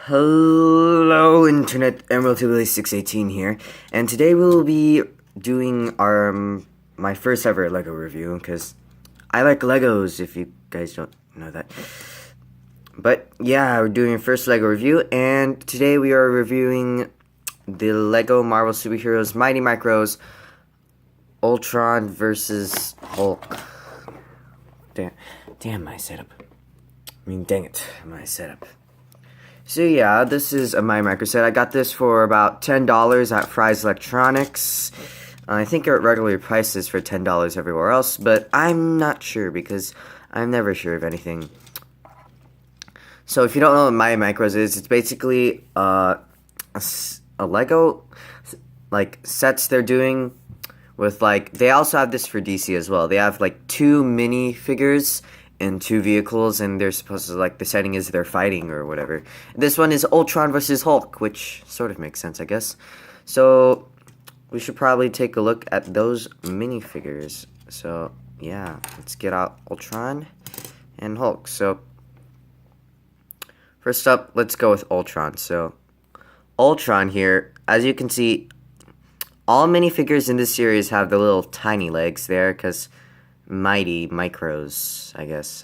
Hello Internet, Emerald 618 here, and today we'll be doing my first ever Lego review, because I like Legos, if you guys don't know that. But yeah, we're doing our first Lego review, and today we are reviewing the Lego Marvel Superheroes Mighty Micros Ultron versus Hulk. Damn my setup. Dang it, my setup. So yeah, this is a My Micro set. I got this for about $10 at Fry's Electronics. I think it regularly prices for $10 everywhere else, but I'm not sure because I'm never sure of anything. So if you don't know what My Micros is, it's basically a Lego like sets they're doing with they also have this for DC as well. They have like 2 mini figures and 2 vehicles, and they're supposed to, the setting is they're fighting or whatever. This one is Ultron versus Hulk, which sort of makes sense, I guess. So we should probably take a look at those minifigures. So yeah, let's get out Ultron and Hulk. So first up, let's go with Ultron. So Ultron here, as you can see, all minifigures in this series have the little tiny legs there, because Mighty Micros, I guess.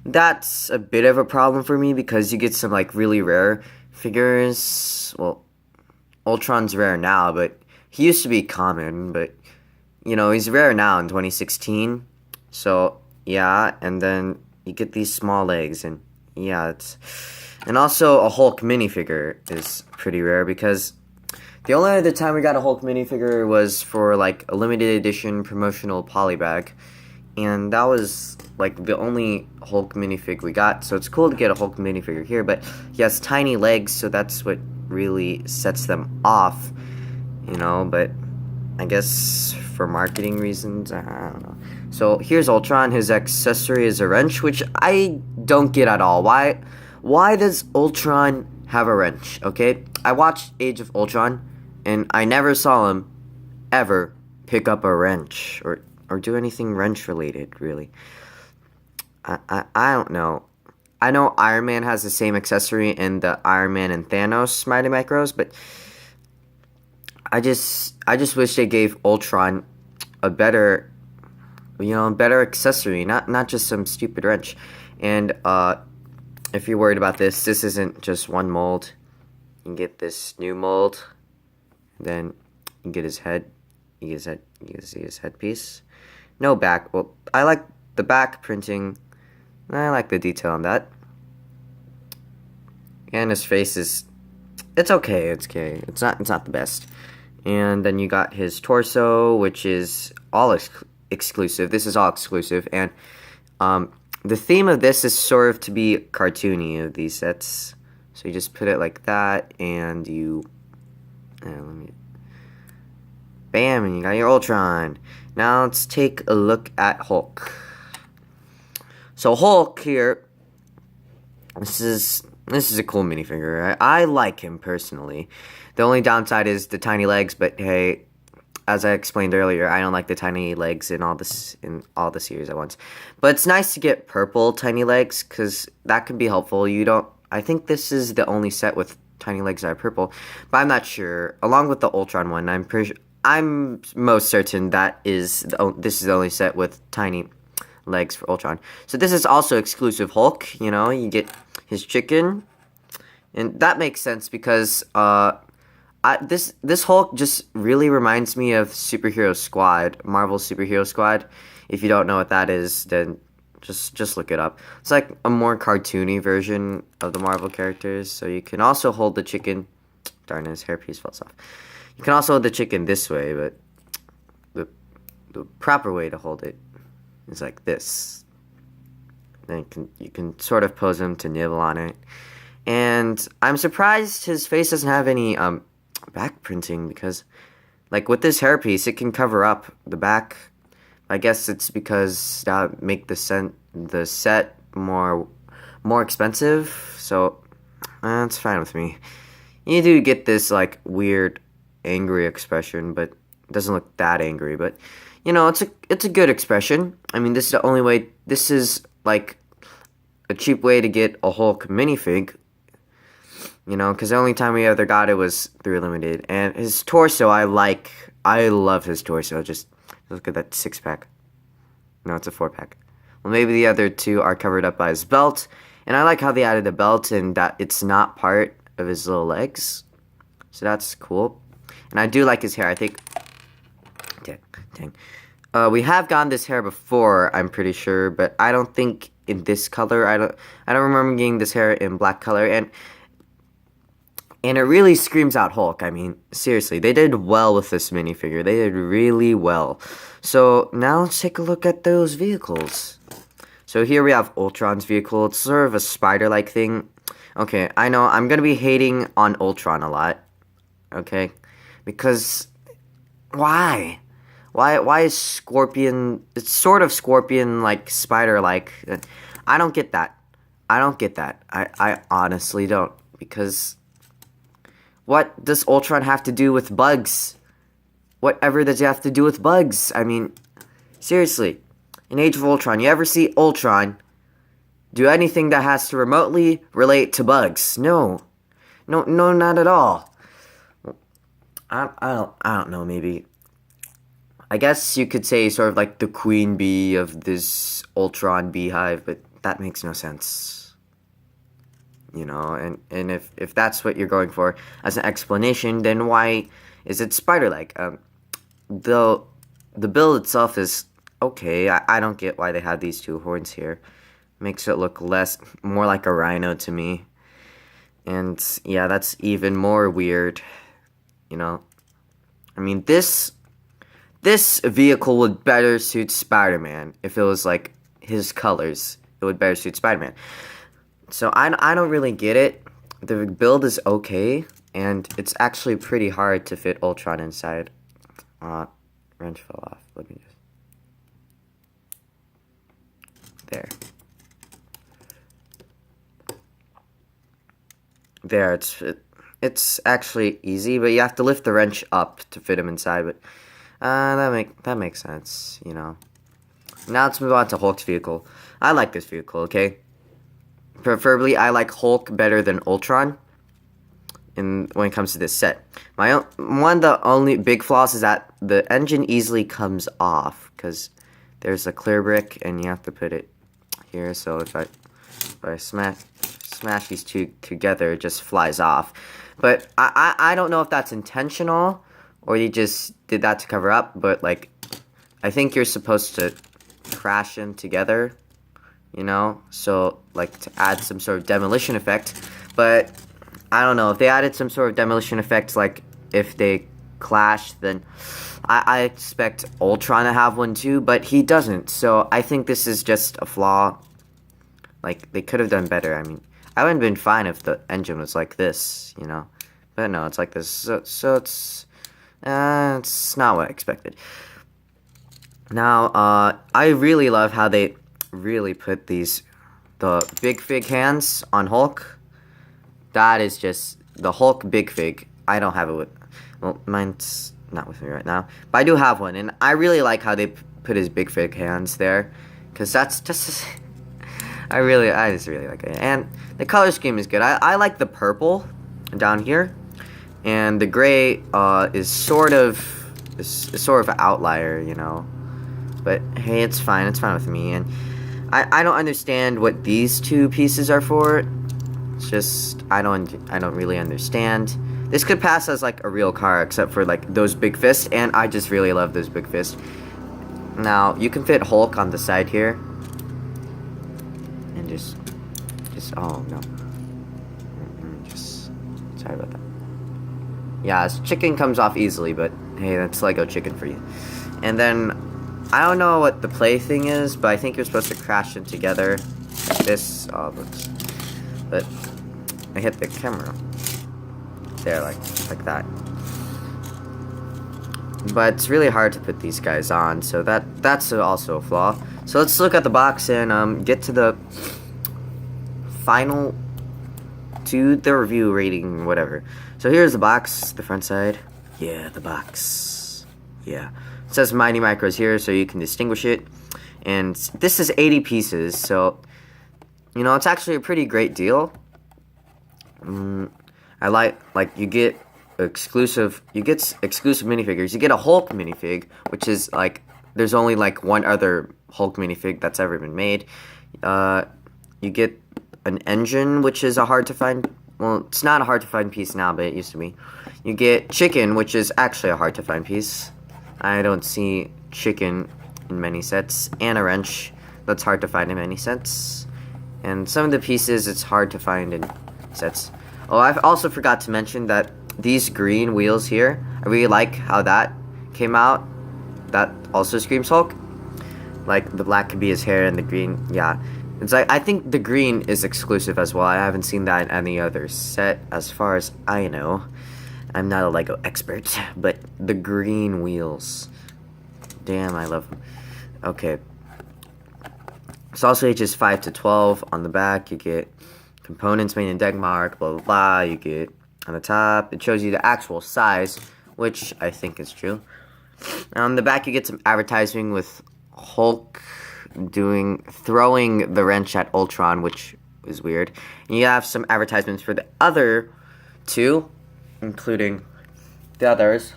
That's a bit of a problem for me, because you get some really rare figures. Well, Ultron's rare now, but he used to be common, but he's rare now in 2016. So yeah, and then you get these small legs, and yeah, and also a Hulk minifigure is pretty rare, because the only other time we got a Hulk minifigure was for a limited edition promotional polybag, and that was the only Hulk minifig we got. So it's cool to get a Hulk minifigure here, but he has tiny legs, so that's what really sets them off, but I guess for marketing reasons, I don't know. So here's Ultron. His accessory is a wrench, which I don't get at all. Why does Ultron have a wrench? Okay, I watched Age of Ultron, and I never saw him ever pick up a wrench or do anything wrench related, really. I don't know. I know Iron Man has the same accessory in the Iron Man and Thanos Mighty Micros, but I just wish they gave Ultron a better accessory, not just some stupid wrench. And if you're worried about this isn't just one mold. You can get this new mold. Then you get his head. You can see his headpiece. No back. Well, I like the back printing. I like the detail on that. And his face it's okay. It's okay. It's not the best. And then you got his torso, which is all exclusive. This is all exclusive, and the theme of this is sort of to be cartoony of these sets. So you just put it like that, and you. Bam, and you got your Ultron. Now let's take a look at Hulk. So Hulk here, this is a cool minifigure. I like him personally. The only downside is the tiny legs, but hey, as I explained earlier, I don't like the tiny legs in all the series at once. But it's nice to get purple tiny legs, because that can be helpful. I think this is the only set with tiny legs that are purple, but I'm not sure. Along with the Ultron one, I'm most certain this is the only set with tiny legs for Ultron. So this is also exclusive Hulk. You get his chicken, and that makes sense because this Hulk just really reminds me of Superhero Squad, Marvel Superhero Squad. If you don't know what that is, then just look it up. It's like a more cartoony version of the Marvel characters. So you can also hold the chicken. Darn, his hairpiece falls off. You can also hold the chicken this way, but the proper way to hold it is like this. Then you can sort of pose him to nibble on it. And I'm surprised his face doesn't have any back printing, because with this hairpiece it can cover up the back. I guess it's because that would make the set more expensive, so that's fine with me. You do get this weird angry expression, but it doesn't look that angry. But it's a good expression. I mean, this is the only way. This is a cheap way to get a Hulk minifig. You know, because the only time we ever got it was through Limited. And his torso, I love his torso. Just look at that 6-pack. No, it's a 4-pack. Well, maybe the other two are covered up by his belt. And I like how they added the belt and that it's not part of his little legs. So that's cool. And I do like his hair. I think... Dang. We have gotten this hair before, I'm pretty sure. But I don't think in this color. I don't remember getting this hair in black color. And it really screams out Hulk. I mean, seriously, they did well with this minifigure. They did really well. So now let's take a look at those vehicles. So here we have Ultron's vehicle. It's sort of a spider-like thing. Okay, I know I'm going to be hating on Ultron a lot. Okay? Because, why? Why is Scorpion, it's sort of Scorpion-like, spider-like. I don't get that. I honestly don't. Because... what does Ultron have to do with bugs? Whatever does he have to do with bugs? I mean, seriously. In Age of Ultron, you ever see Ultron do anything that has to remotely relate to bugs? No. No, not at all. I don't know, maybe. I guess you could say sort of like the queen bee of this Ultron beehive, but that makes no sense. You know, and if that's what you're going for as an explanation, then why is it spider-like? The build itself is okay. I don't get why they have these two horns here. Makes it look more like a rhino to me. And yeah, that's even more weird. You know, I mean this vehicle would better suit Spider-Man if it was like his colors. It would better suit Spider-Man. So I don't really get it. The build is okay, and it's actually pretty hard to fit Ultron inside. Wrench fell off. Let me just... there. There, it's actually easy, but you have to lift the wrench up to fit him inside. But that makes sense, you know. Now let's move on to Hulk's vehicle. I like this vehicle, okay? Preferably, I like Hulk better than Ultron when it comes to this set. One of the only big flaws is that the engine easily comes off because there's a clear brick and you have to put it here. So if I smash these two together, it just flies off. But I don't know if that's intentional or you just did that to cover up. But like, I think you're supposed to crash them together. You know, so like to add some sort of demolition effect, but I don't know if they added some sort of demolition effect, like if they clash, then I expect Ultron to have one too, but he doesn't. So I think this is just a flaw. Like they could have done better. I mean, I would have been fine if the engine was like this, you know, but no, it's like this. So it's not what I expected. Now, I really love how they really put the big fig hands on Hulk. That is just the Hulk big fig. I don't have it with, well, mine's not with me right now, but I do have one, and I really like how they put his big fig hands there, because that's just I just really like it. And the color scheme is good. I like the purple down here, and the gray is sort of an outlier, you know, but hey, it's fine with me. And I don't understand what these two pieces are for. It's just I don't really understand. This could pass as like a real car, except for like those big fists, and I just really love those big fists. Now you can fit Hulk on the side here, and just oh no, just sorry about that. Yeah, this chicken comes off easily, but hey, that's Lego chicken for you. And then I don't know what the play thing is, but I think you're supposed to crash them together. Like this, looks, but I hit the camera. There, like that. But it's really hard to put these guys on, so that's also a flaw. So let's look at the box and get to the final, to the review rating, whatever. So here's the box, the front side. Yeah, the box. Yeah. It says Mighty Micros here, so you can distinguish it. And this is 80 pieces, so You know, it's actually a pretty great deal. I like you get exclusive minifigures. You get a Hulk minifig, which is like there's only like one other Hulk minifig that's ever been made. You get an engine, which is a hard to find. Well, it's not a hard to find piece now, but it used to be. You get chicken, which is actually a hard to find piece. I don't see chicken in many sets, and a wrench. That's hard to find in many sets. And some of the pieces, it's hard to find in sets. Oh, I also forgot to mention that these green wheels here, I really like how that came out. That also screams Hulk. Like, the black could be his hair, and the green, yeah. It's like, I think the green is exclusive as well. I haven't seen that in any other set, as far as I know. I'm not a Lego expert, but the green wheels. Damn, I love them. Okay. Sausage is 5 to 12. On the back, you get components made in Denmark, blah, blah, blah. You get on the top, it shows you the actual size, which I think is true. On the back, you get some advertising with Hulk throwing the wrench at Ultron, which is weird. And you have some advertisements for the other two, including the others.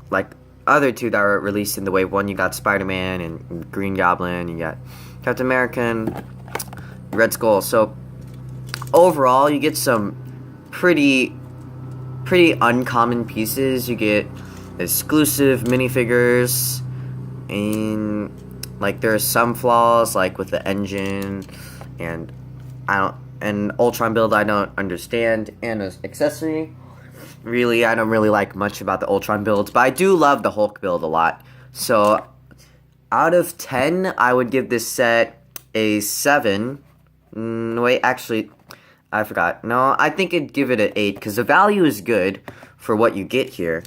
Like, other two that were released in the Wave 1, you got Spider-Man and Green Goblin, you got Captain America and Red Skull. So, overall, you get some pretty uncommon pieces. You get exclusive minifigures, and like there are some flaws, like with the engine, and Ultron build I don't understand, and an accessory. Really, I don't really like much about the Ultron builds, but I do love the Hulk build a lot. So, out of 10, I would give this set a 7. Wait, actually, I forgot. No, I think I'd give it an 8, because the value is good for what you get here.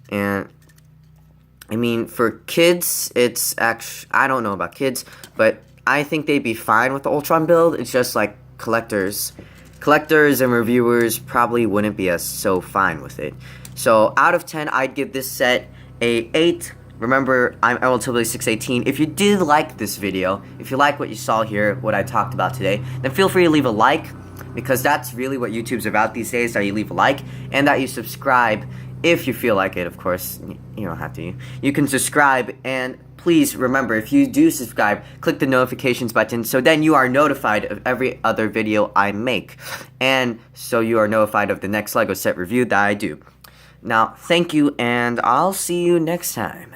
And, I mean, for kids, it's actually, I don't know about kids, but I think they'd be fine with the Ultron build. It's just like collectors and reviewers probably wouldn't be as so fine with it. So out of 10, I'd give this set a 8. Remember, I'm Relatively618. If you did like this video, if you like what you saw here, what I talked about today, then feel free to leave a like, because that's really what YouTube's about these days, that you leave a like, and that you subscribe if you feel like it, of course. You don't have to. You can subscribe, and please remember, if you do subscribe, click the notifications button so then you are notified of every other video I make. And so you are notified of the next LEGO set review that I do. Now, thank you, and I'll see you next time.